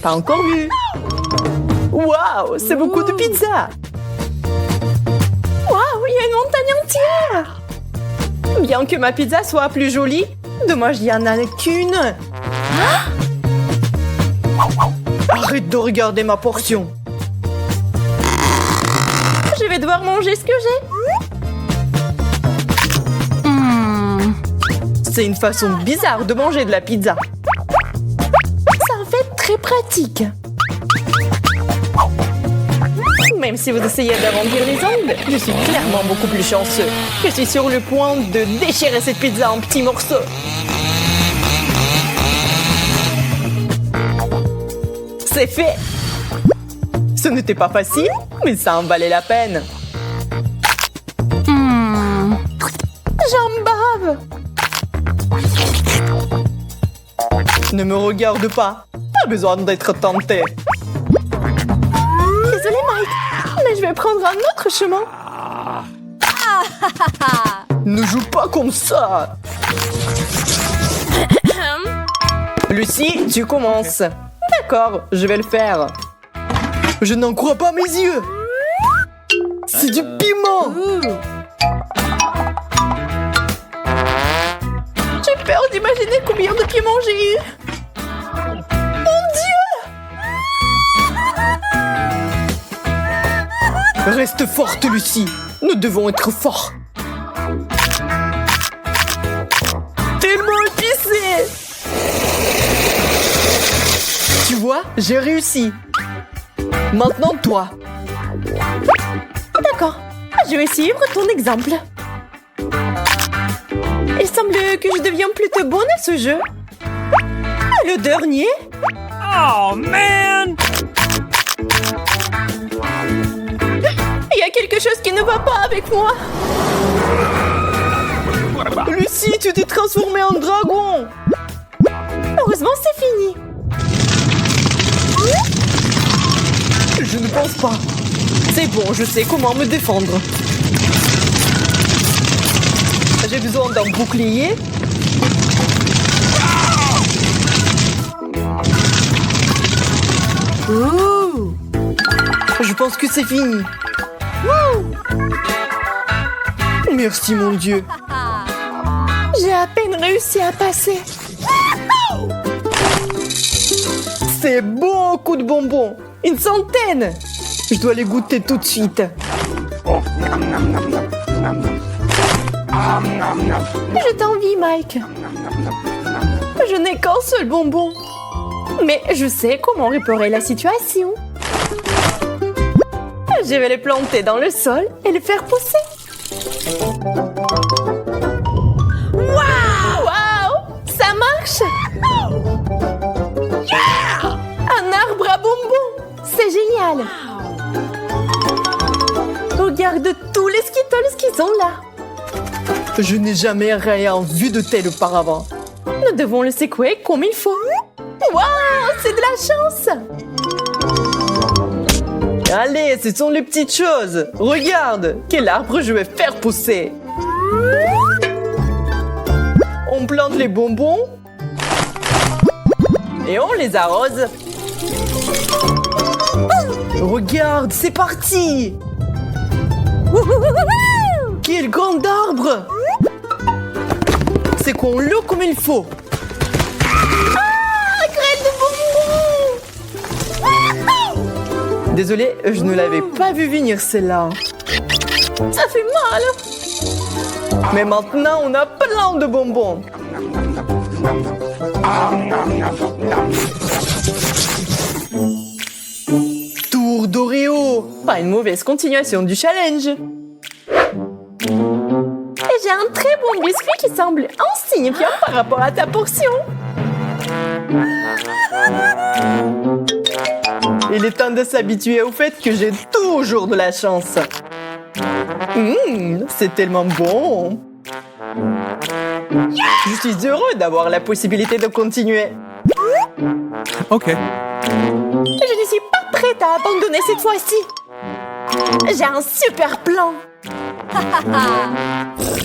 pas encore vu. Waouh, c'est beaucoup de pizza. Waouh, il y a une montagne entière. Bien que ma pizza soit plus jolie, dommage, il n'y en a qu'une. Arrête de regarder ma portion. Je vais devoir manger ce que j'ai. C'est une façon bizarre de manger de la pizza. C'est en fait très pratique. Même si vous essayez d'arrondir les ongles, je suis clairement beaucoup plus chanceux. Je suis sur le point de déchirer cette pizza en petits morceaux. C'est fait! Ce n'était pas facile, mais ça en valait la peine. J'en bave! Ne me regarde pas. Pas besoin d'être tenté. Désolé, Mike, mais je vais prendre un autre chemin. Ne joue pas comme ça. Lucie, tu commences. D'accord, je vais le faire. Je n'en crois pas mes yeux. C'est du piment. J'ai peur d'imaginer combien de piment j'ai eu. Mon Dieu! Reste forte, Lucie. Nous devons être forts. Tellement épicé! Tu vois, j'ai réussi. Maintenant, toi. D'accord. Je vais suivre ton exemple. Il semble que je deviens plutôt bonne à ce jeu. Le dernier? Oh, man! Il y a quelque chose qui ne va pas avec moi. Lucie, tu t'es transformée en dragon. Heureusement, c'est fini. Je ne pense pas. C'est bon, je sais comment me défendre. J'ai besoin d'un bouclier. Ouh. Je pense que c'est fini. Merci, mon Dieu. J'ai à peine réussi à passer. C'est beaucoup de bonbons. Une centaine. Je dois les goûter tout de suite. Je t'envie, Mike. Je n'ai qu'un seul bonbon. Mais je sais comment réparer la situation. Je vais les planter dans le sol et les faire pousser. Waouh! Ça marche! Un arbre à bonbons! C'est génial! Regarde tous les Skittles qui sont là! Je n'ai jamais rien vu de tel auparavant. Nous devons le secouer comme il faut. Waouh! C'est de la chance! Allez, ce sont les petites choses. Regarde, quel arbre je vais faire pousser. On plante les bonbons et on les arrose. Regarde, c'est parti. Quel grand arbre. C'est qu'on l'eau comme il faut. Graine de bonbons. Désolée, je ne l'avais pas vu venir celle-là. Ça fait mal. Mais maintenant, on a plein de bonbons. Tour d'Oreo. Pas une mauvaise continuation du challenge. Et j'ai un très bon biscuit qui semble insignifiant par rapport à ta portion. Il est temps de s'habituer au fait que j'ai toujours de la chance. C'est tellement bon. Je suis heureux d'avoir la possibilité de continuer. OK. Je ne suis pas prête à abandonner cette fois-ci. J'ai un super plan.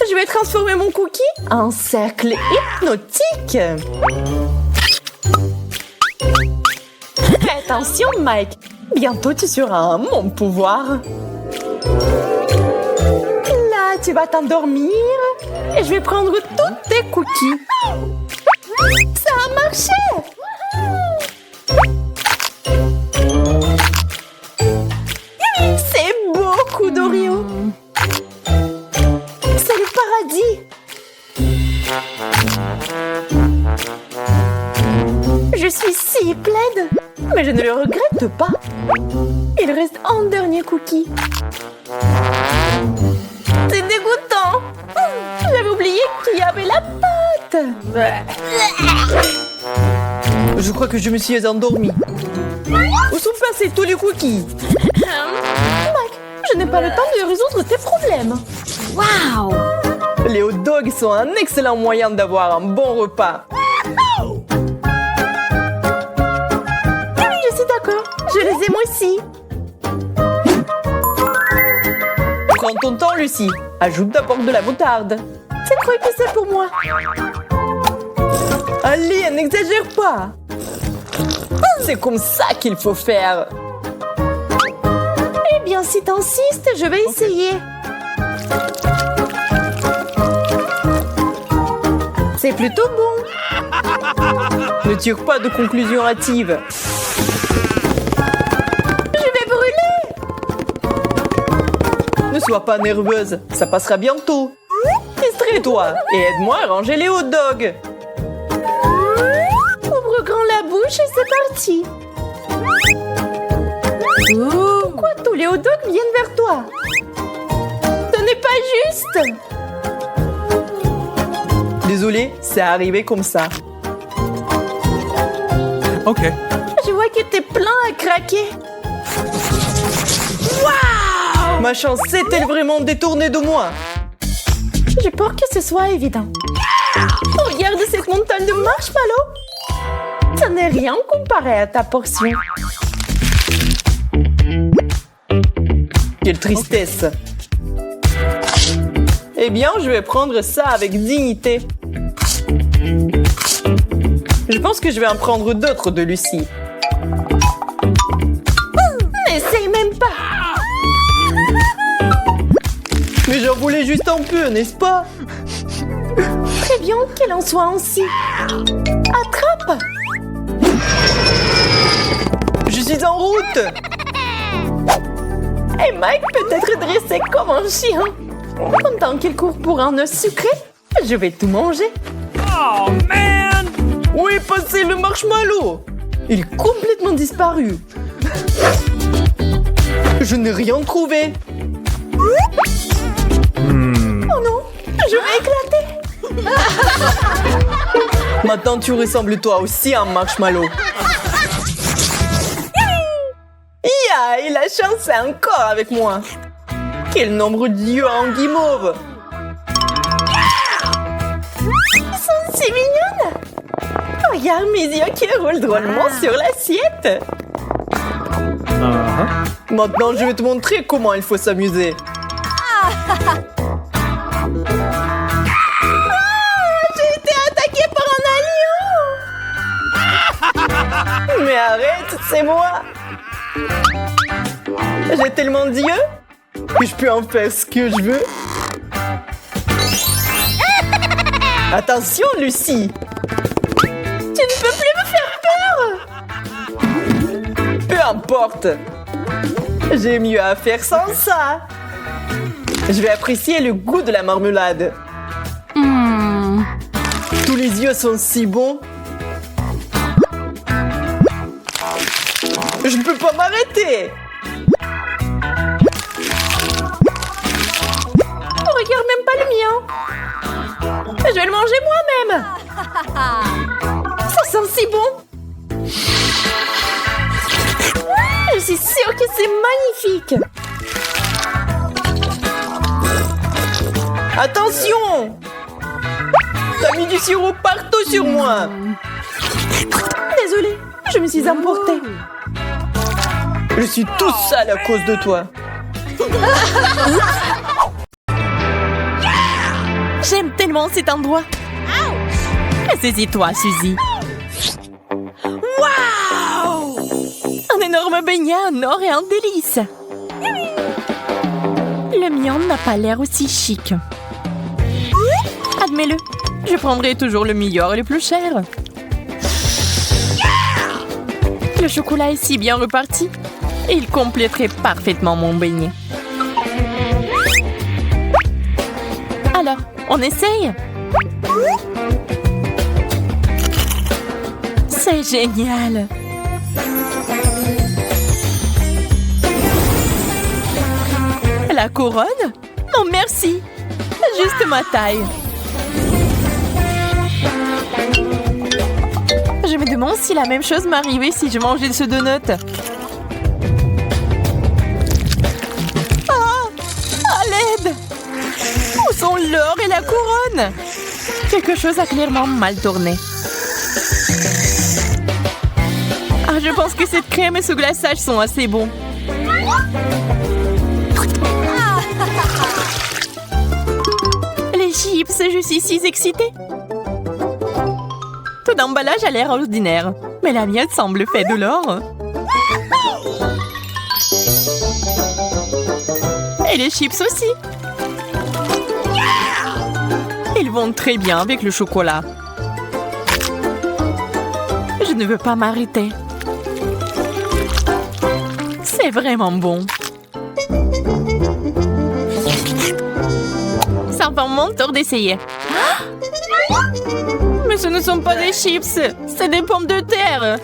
Je vais transformer mon cookie en cercle hypnotique. Attention, Mike. Bientôt, tu seras mon pouvoir. Là, tu vas t'endormir et je vais prendre tous tes cookies. Ça a marché! C'est beaucoup d'Oreo. C'est le paradis. Je suis si plaide, mais je ne le regrette pas. Il reste un dernier cookie. C'est dégoûtant. J'avais oublié qu'il y avait la pâte. Je crois que je me suis endormie. Où sont passés tous les cookies? Mike, je n'ai pas le temps de résoudre tes problèmes. Wow! Les hot dogs sont un excellent moyen d'avoir un bon repas. Je suis d'accord, je les aime aussi. Prends ton temps, Lucie. Ajoute d'abord de la moutarde. C'est trop épicé pour moi. Allez, n'exagère pas. C'est comme ça qu'il faut faire. Eh bien, si t'insistes, je vais essayer. C'est plutôt bon. Ne tire pas de conclusion hâtive. Je vais brûler. Ne sois pas nerveuse, ça passera bientôt. Distrais-toi et aide-moi à ranger les hot dogs. Ouvre grand la bouche et c'est parti. Pourquoi tous les hot dogs viennent vers toi? Ce n'est pas juste. Désolé, c'est arrivé comme ça. Ok. Je vois que t'es plein à craquer. Waouh! Ma chance s'est-elle vraiment détournée de moi? J'ai peur que ce soit évident. Regarde cette montagne de marshmallows. Ça n'est rien comparé à ta portion. Quelle tristesse. Eh bien, je vais prendre ça avec dignité. Je pense que je vais en prendre d'autres de Lucie. N'essaye même pas. Mais j'en voulais juste un peu, n'est-ce pas? Très bien qu'elle en soit ainsi. Attrape! Je suis en route! Et Mike peut être dressé comme un chien. Pendant qu'il court pour un œuf sucré, je vais tout manger. Oh, man! Où est passé le marshmallow? Il est complètement disparu. Je n'ai rien trouvé. Oh non, je vais éclater. Maintenant, tu ressembles toi aussi à un marshmallow. Ya, et la chance est encore avec moi. Quel nombre d'yeux en guimauve. Ils sont si mignonnes. Regarde mes yeux qui roulent drôlement sur l'assiette. Maintenant, je vais te montrer comment il faut s'amuser. J'ai été attaquée par un allion. Mais arrête, c'est moi. J'ai tellement d'yeux que je peux en faire ce que je veux. Attention, Lucie. Tu ne peux plus me faire peur. Peu importe. J'ai mieux à faire sans ça. Je vais apprécier le goût de la marmelade. Tous les yeux sont si bons. Je ne peux pas m'arrêter. Regarde même pas le mien. Je vais le manger moi-même. Ça sent si bon. Je suis sûre que c'est magnifique. Attention! T'as mis du sirop partout sur moi. Désolée, je me suis emportée. Je suis tout sale à cause de toi. J'aime tellement cet endroit. Saisis-toi, Suzy. Waouh! me baigner en or et en délices. Le mien n'a pas l'air aussi chic. Admets-le, je prendrai toujours le meilleur et le plus cher. Le chocolat est si bien reparti. Il compléterait parfaitement mon beignet. Alors, on essaye? C'est génial! La couronne? Non, merci! Juste ma taille. Je me demande si la même chose m'arrivait si je mangeais ce donut. Ah! À l'aide! Où sont l'or et la couronne? Quelque chose a clairement mal tourné. Ah, je pense que cette crème et ce glaçage sont assez bons. Les chips, je suis si excitée. Tout l'emballage a l'air ordinaire, mais la mienne semble faite de l'or. Et les chips aussi. Ils vont très bien avec le chocolat. Je ne veux pas m'arrêter. C'est vraiment bon. Ça va mon tour d'essayer. Mais ce ne sont pas des chips, c'est des pommes de terre.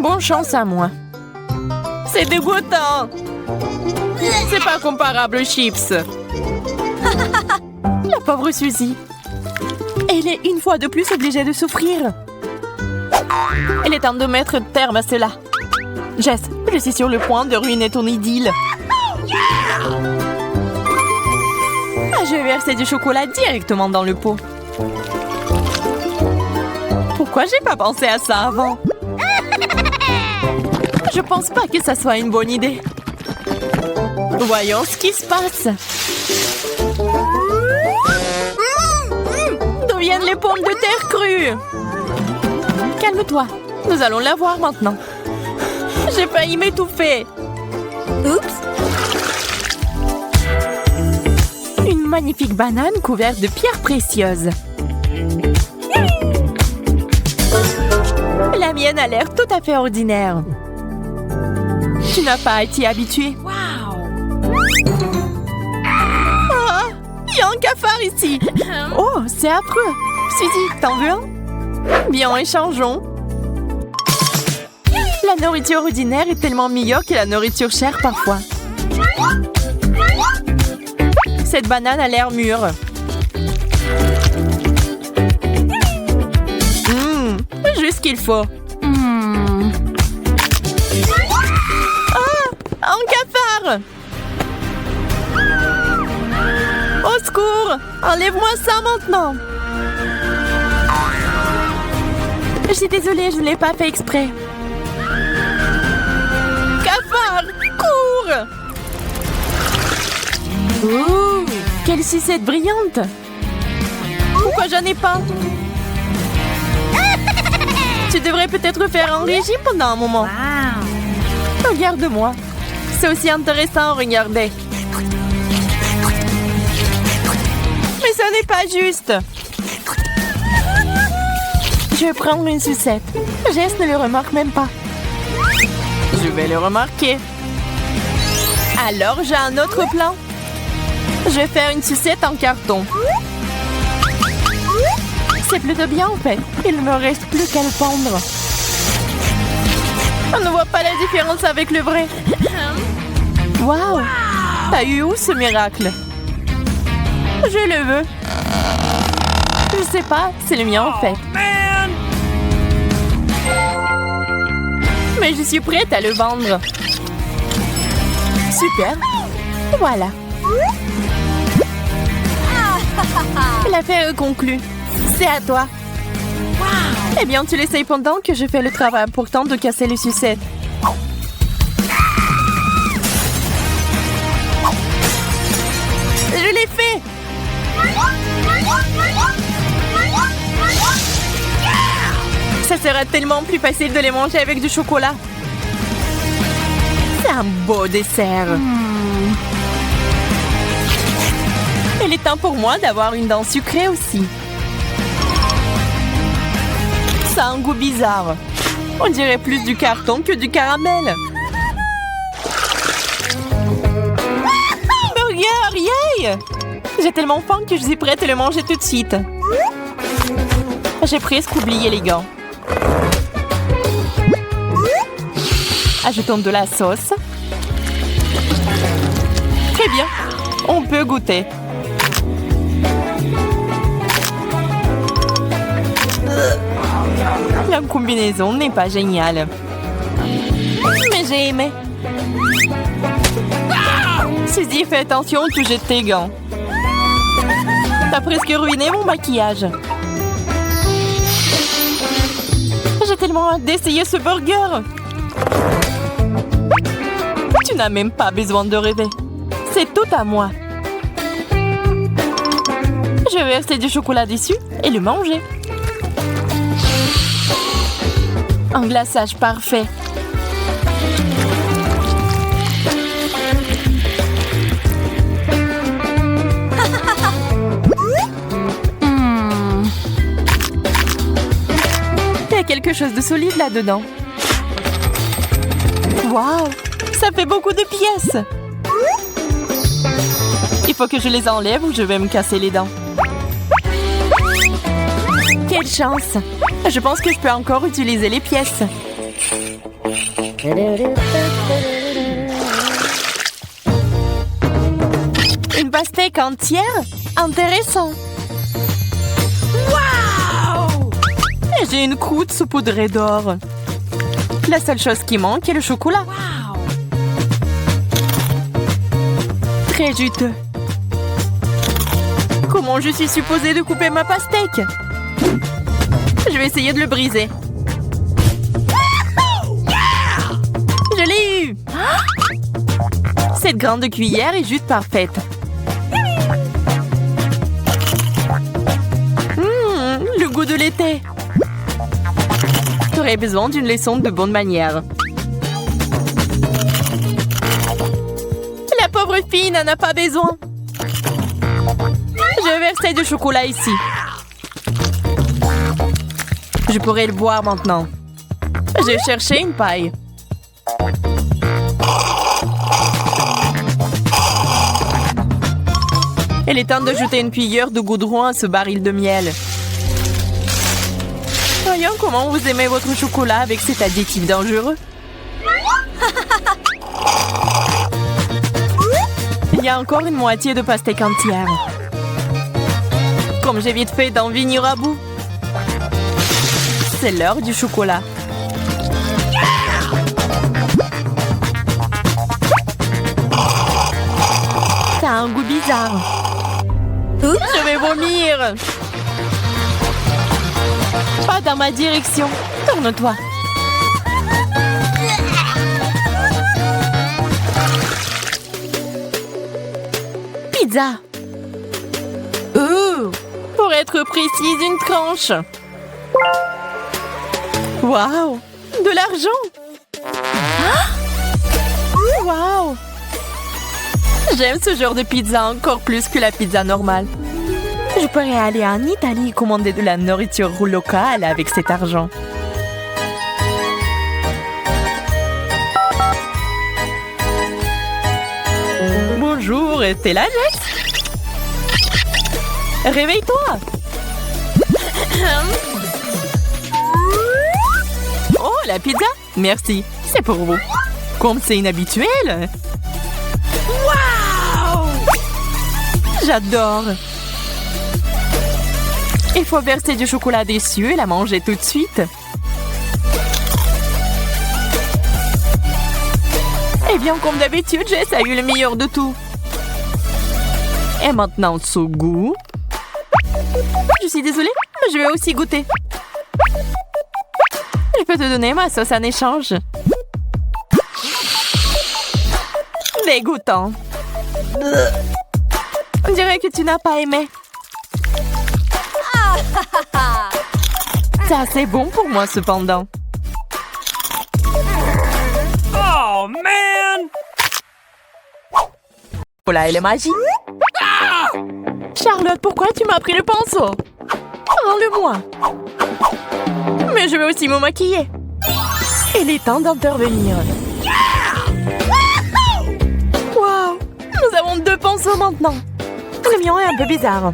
Bonne chance à moi. C'est dégoûtant. C'est pas comparable aux chips. La pauvre Suzy. Elle est une fois de plus obligée de souffrir. Il est temps de mettre terme à cela. Jess, je suis sur le point de ruiner ton idylle. Je vais verser du chocolat directement dans le pot. Pourquoi j'ai pas pensé à ça avant? Je pense pas que ça soit une bonne idée. Voyons ce qui se passe. D'où viennent les pommes de terre crues? Calme-toi, nous allons la voir maintenant. J'ai failli m'étouffer. Oups. Une magnifique banane couverte de pierres précieuses. La mienne a l'air tout à fait ordinaire. Tu n'as pas été habitué. Ah, il y a un cafard ici. Oh, c'est affreux. Suzy, t'en veux un? Bien, échangeons. La nourriture ordinaire est tellement meilleure que la nourriture chère parfois. Cette banane a l'air mûre. Juste ce qu'il faut. Ah! Un cafard! Au secours! Enlève-moi ça maintenant! Je suis désolée, je ne l'ai pas fait exprès. Cafard! Cours! Ouh! Quelle sucette brillante! Pourquoi j'en ai pas? Tu devrais peut-être faire un régime pendant un moment. Wow. Regarde-moi. C'est aussi intéressant à regarder. Mais ce n'est pas juste. Je vais prendre une sucette. Jess ne le remarque même pas. Je vais le remarquer. Alors, j'ai un autre plan. Je vais faire une sucette en carton. C'est plutôt bien en fait. Il ne me reste plus qu'à le pendre. On ne voit pas la différence avec le vrai. Waouh! T'as eu où ce miracle? Je le veux. Je sais pas, c'est le mien en fait. Mais je suis prête à le vendre. Super. Voilà. L'affaire est conclue. C'est à toi. Wow. Eh bien, tu l'essayes pendant que je fais le travail important de casser les sucettes. Je l'ai fait! Ça sera tellement plus facile de les manger avec du chocolat. C'est un beau dessert. Il est temps pour moi d'avoir une dent sucrée aussi. Ça a un goût bizarre. On dirait plus du carton que du caramel. Burger, yay! J'ai tellement faim que je suis prête à le manger tout de suite. J'ai presque oublié les gants. Ajoutons de la sauce. Très bien, on peut goûter. La combinaison n'est pas géniale. Mais j'ai aimé. Suzy, fais attention, tu jettes tes gants. T'as presque ruiné mon maquillage. J'ai tellement hâte d'essayer ce burger. Tu n'as même pas besoin de rêver. C'est tout à moi. Je vais verser du chocolat dessus et le manger. Un glaçage parfait. Il y a quelque chose de solide là-dedans. Waouh! Ça fait beaucoup de pièces. Il faut que je les enlève ou je vais me casser les dents. Quelle chance! Je pense que je peux encore utiliser les pièces. Une pastèque entière? Intéressant! Waouh! J'ai une croûte saupoudrée d'or. La seule chose qui manque est le chocolat. Wow. Très juteux. Comment je suis supposée de couper ma pastèque? Je vais essayer de le briser. Je l'ai eu! Cette grande cuillère est juste parfaite. Le goût de l'été. J'aurais besoin d'une leçon de bonne manière. La pauvre fille n'en a pas besoin. Je vais verser du chocolat ici. Je pourrais le boire maintenant. Je vais chercher une paille. Il est temps d'ajouter une cuillère de goudron à ce baril de miel. Voyons comment vous aimez votre chocolat avec cet additif dangereux. Il y a encore une moitié de pastèque entière. Comme j'ai vite fait d'en venir à bout. C'est l'heure du chocolat. Ça a un goût bizarre. Je vais vomir. Pas dans ma direction. Tourne-toi. Pizza. Pour être précise, une tranche. Waouh! De l'argent! Waouh! J'aime ce genre de pizza encore plus que la pizza normale. Je pourrais aller en Italie et commander de la nourriture locale avec cet argent. Bonjour, t'es là, Jess? Réveille-toi! Oh, la pizza? Merci, c'est pour vous. Comme c'est inhabituel. Waouh! J'adore. Il faut verser du chocolat dessus et la manger tout de suite. Eh bien, comme d'habitude, Jess a eu le meilleur de tout. Et maintenant, ce goût. Je suis désolée, mais je vais aussi goûter. Je peux te donner ma sauce en échange. Dégoûtant. On dirait que tu n'as pas aimé. C'est assez bon pour moi cependant. Oh man! Voilà, elle est magique. Charlotte, pourquoi tu m'as pris le pinceau? Rends-le-moi. Mais je vais aussi me maquiller. Il est temps d'intervenir. Wow! Nous avons 2 pinceaux maintenant. Le mien est un peu bizarre.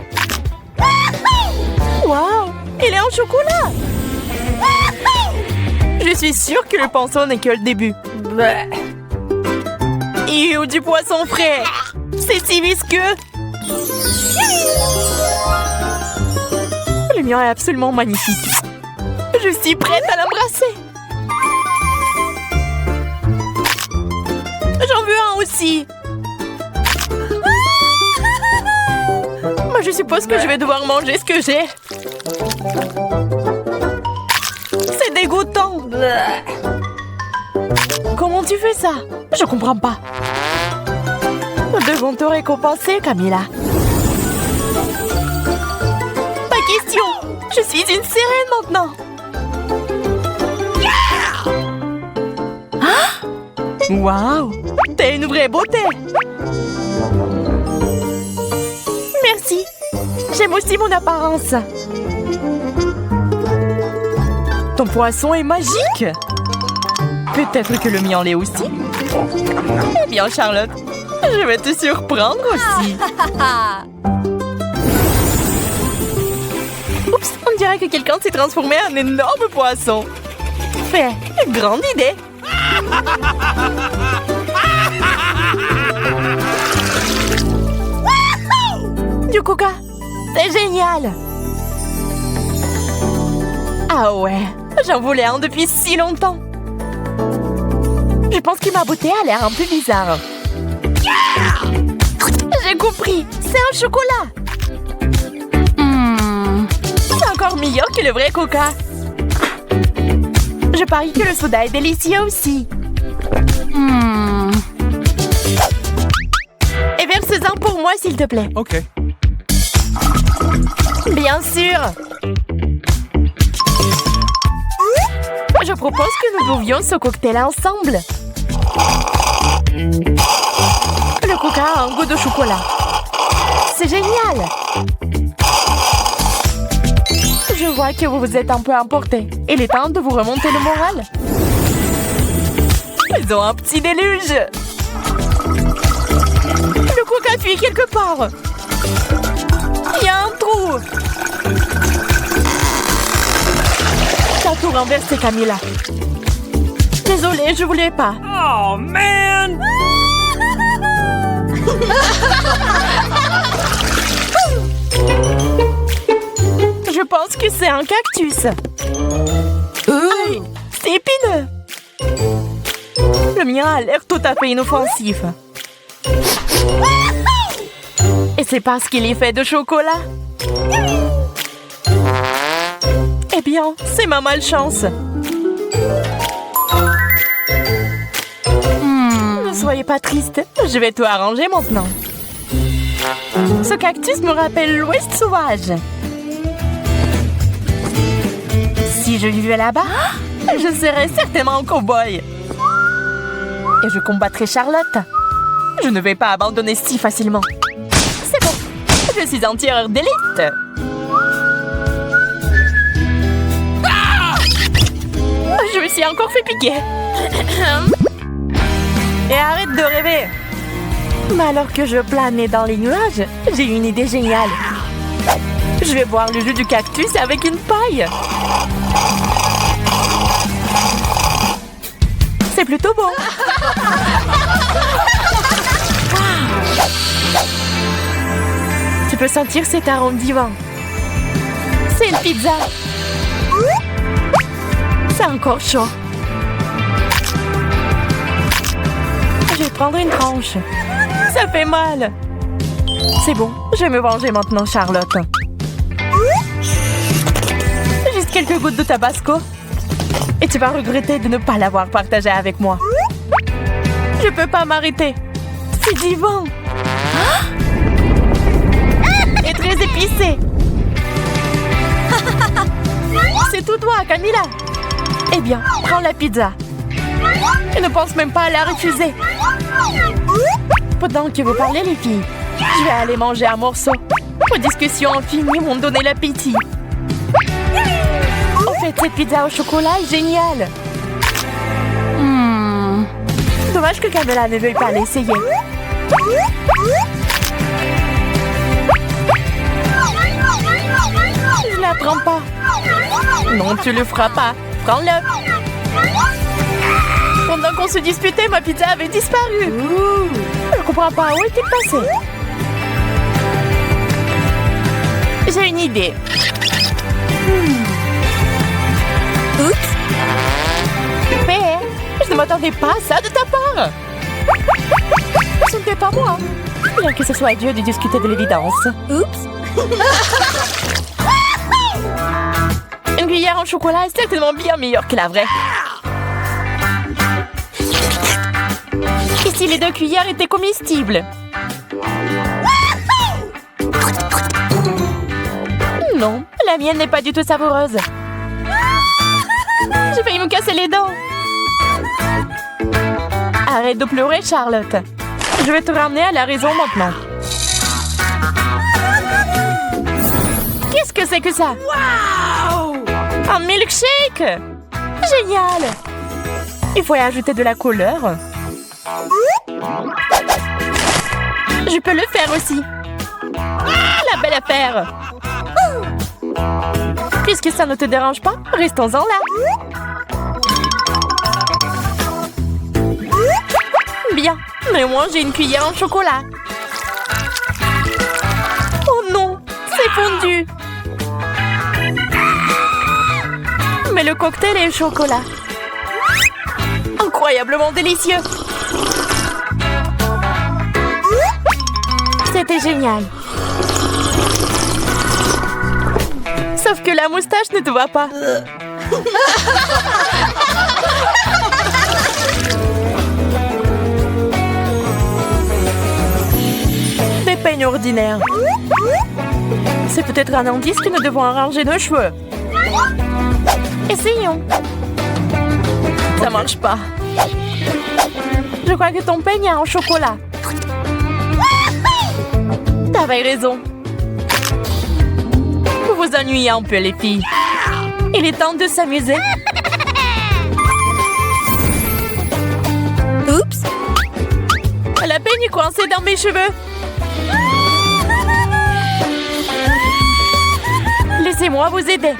Wow! Il est en chocolat! Je suis sûre que le pinceau n'est que le début. Ew, du poisson frais! C'est si visqueux! Le mien est absolument magnifique. Je suis prête à l'embrasser. J'en veux un aussi. Je suppose que je vais devoir manger ce que j'ai. C'est dégoûtant. Comment tu fais ça? Je comprends pas. Nous devons te récompenser, Camilla. Pas question. Je suis une sirène maintenant. Ah! Waouh! T'es une vraie beauté. Merci. J'aime aussi mon apparence. Ton poisson est magique. Peut-être que le mien l'est aussi. Eh bien, Charlotte, je vais te surprendre aussi. Oups, on dirait que quelqu'un s'est transformé en énorme poisson. Mais, grande idée. Du coca, c'est génial. Ah ouais, j'en voulais un depuis si longtemps. Je pense que ma beauté a l'air un peu bizarre. J'ai compris, c'est un chocolat. C'est encore meilleur que le vrai coca. Je parie que le soda est délicieux aussi. Et verse-en pour moi, s'il te plaît. OK. Bien sûr. Je propose que nous buvions ce cocktail ensemble. Le coca a un goût de chocolat. C'est génial. Je vois que vous vous êtes un peu emporté. Il est temps de vous remonter le moral. Ils ont un petit déluge. Le coca fuit quelque part. Il y a un trou. T'as tout renversé, Camilla. Désolée, je voulais pas. Oh man! Je pense que c'est un cactus. Aïe, c'est épineux. Le mien a l'air tout à fait inoffensif. Et c'est parce qu'il est fait de chocolat. Eh bien, c'est ma malchance. Ne soyez pas triste. Je vais tout arranger maintenant. Ce cactus me rappelle l'Ouest sauvage. Si je vivais là-bas, je serais certainement un cow-boy. Et je combattrais Charlotte. Je ne vais pas abandonner si facilement. C'est bon. Je suis un tireur d'élite. Je me suis encore fait piquer. Et arrête de rêver. Mais alors que je planais dans les nuages, j'ai une idée géniale. Je vais boire le jus du cactus avec une paille. C'est plutôt bon. Tu peux sentir cet arôme divin. C'est une pizza. C'est encore chaud. Je vais prendre une tranche. Ça fait mal. C'est bon, je vais me venger maintenant, Charlotte. Juste quelques gouttes de tabasco. Et tu vas regretter de ne pas l'avoir partagé avec moi. Je peux pas m'arrêter. C'est divin. Et très épicé. C'est tout toi, Camilla. Eh bien, prends la pizza. Et ne pense même pas à la refuser. Pendant que vous parlez, les filles, je vais aller manger un morceau. Vos discussions infinies m'ont donné l'appétit. En fait, cette pizza au chocolat est géniale. Dommage que Camilla ne veuille pas l'essayer. Je la prends pas. Non, tu le feras pas. Prends-le. Pendant qu'on se disputait, ma pizza avait disparu. Je comprends pas. Où est-il passé? J'ai une idée. Oups. Mais je ne m'attendais pas à ça de ta part. Ce n'était pas moi. Bien que ce soit à Dieu de discuter de l'évidence. Oups. Une cuillère en chocolat est certainement bien meilleure que la vraie. Et si les 2 cuillères étaient comestibles? Non, la mienne n'est pas du tout savoureuse. J'ai failli me casser les dents. Arrête de pleurer, Charlotte. Je vais te ramener à la raison maintenant. Qu'est-ce que c'est que ça? Wow! Un milkshake! Génial! Il faut y ajouter de la couleur. Je peux le faire aussi. La belle affaire! Puisque ça ne te dérange pas, restons-en là. Bien, mais moi j'ai une cuillère en chocolat. Oh non, c'est fondu. Mais le cocktail est au chocolat. Incroyablement délicieux. C'était génial. Sauf que la moustache ne te va pas. Des peignes ordinaires. C'est peut-être un indice que nous devons arranger nos cheveux. Essayons. Ça marche pas. Je crois que ton peigne est en chocolat. T'avais raison. Vous vous ennuyez un peu, les filles. Il est temps de s'amuser. Oups. La peigne est coincée dans mes cheveux. Laissez-moi vous aider.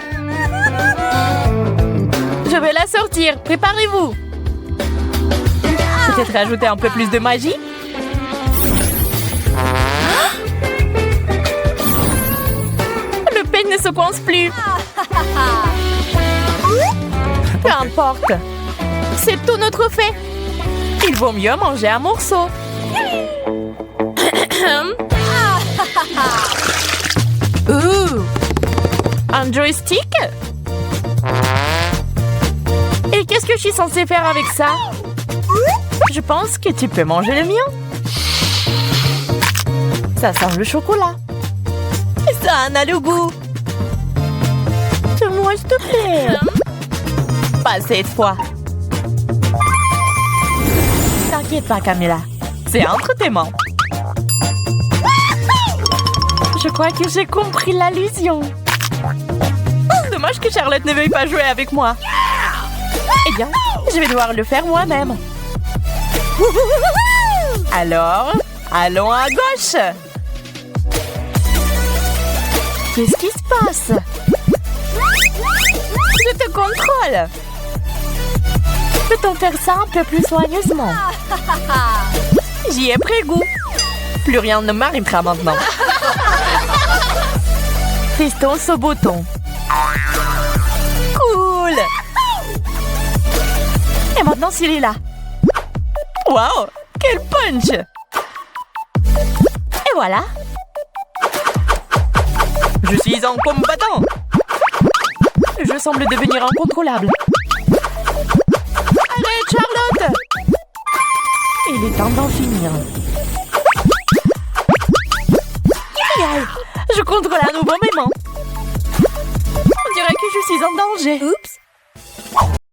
Je vais la sortir. Préparez-vous. Peut-être ajouter un peu plus de magie. Le peigne ne se coince plus. Peu importe. C'est tout notre fait. Il vaut mieux manger un morceau. Un joystick? Et qu'est-ce que je suis censée faire avec ça? Je pense que tu peux manger le mien. Ça sent le chocolat. Et ça en a le goût. Moi, s'il te plaît. Pas cette fois. T'inquiète pas, Camilla. C'est entre tes mains. Je crois que j'ai compris l'allusion. Dommage que Charlotte ne veuille pas jouer avec moi. Eh bien, je vais devoir le faire moi-même. Alors, allons à gauche. Qu'est-ce qui se passe? Je te contrôle. Peut-on faire ça un peu plus soigneusement? J'y ai pris goût. Plus rien ne m'arrêtera maintenant. Testons ce bouton. Cool. Et maintenant, s'il est là. Wow, quel punch. Et voilà. Je suis un combattant. Je semble devenir incontrôlable. Arrête, Charlotte. Il est temps d'en finir. Génial. Je contrôle à nouveau mes mains. On dirait que je suis en danger. Oups!